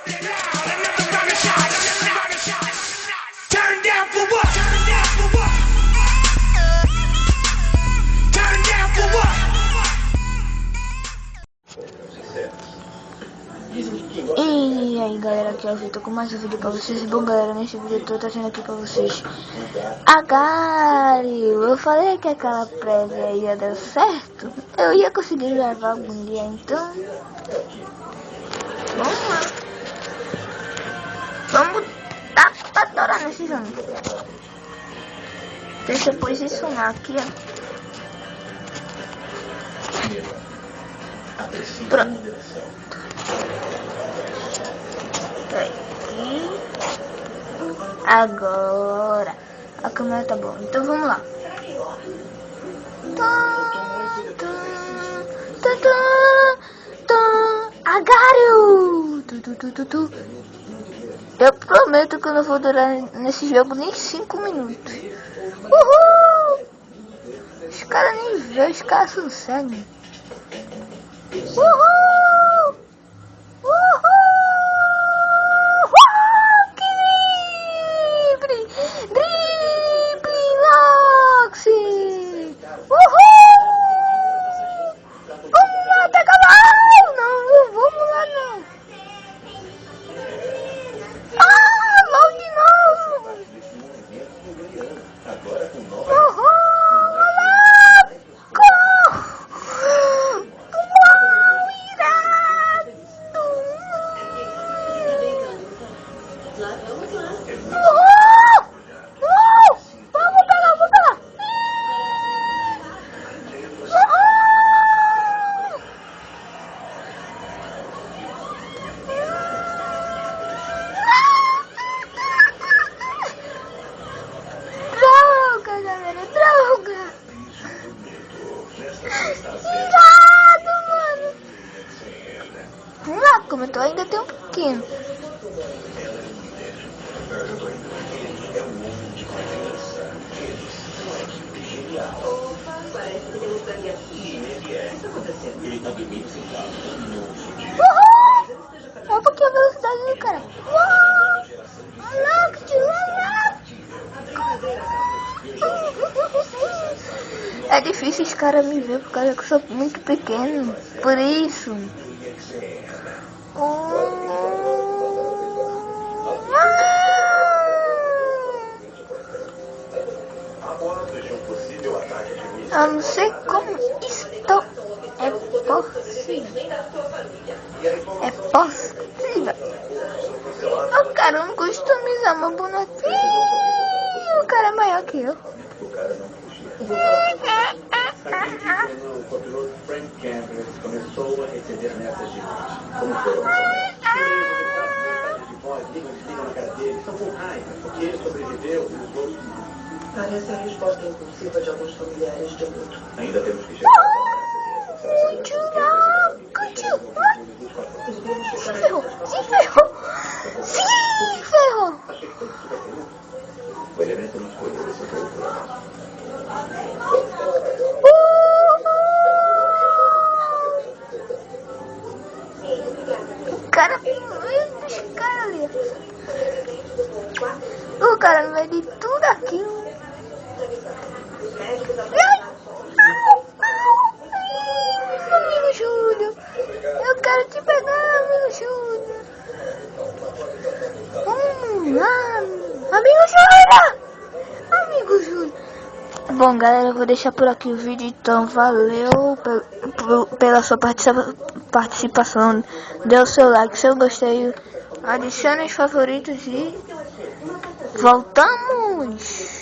E aí galera, aqui é o Vitor com mais um vídeo pra vocês. Bom galera, nesse vídeo eu tô trazendo aqui pra vocês a Gary. Eu falei que aquela prévia ia dar certo, eu ia conseguir gravar algum dia, então vamos lá. Vamos atorar nesse jogo. Deixa eu posicionar aqui, ó. Pronto. Aqui. Agora a câmera tá boa, então vamos lá. Agário! Eu prometo que eu não vou durar nesse jogo nem 5 minutos. Uhul! Os caras nem vê, os caras são cegos. Uhul! Uhul! Vamos lá, como eu tô ainda tem um pouquinho. Uhul! Olha um pouquinho a velocidade do cara. Uau! Olha que é difícil os caras me ver por causa que eu sou muito pequeno. Por isso. Eu não sei como isto é possível. É possível. Eu quero customizar meu bonequinho. O cara é maior que eu. O copiloto Frank Campbell começou a receber mensagens como foram de voz, ligam na cara dele, estão com raiva, porque ele sobreviveu e os outros não. Parece a resposta impulsiva de alguns familiares de luto. Ainda temos que chegar Se ferrou. O elemento não escolheu esse jogo. O cara no meio de tudo aquilo. Amigo Júlio, eu quero te pegar, amigo Júlio. Amigo Júlio! Amigo Júlio. Bom, galera, eu vou deixar por aqui o vídeo. Então, valeu pela sua participação. Dê o seu like se eu gostei. Adicione os favoritos e voltamos!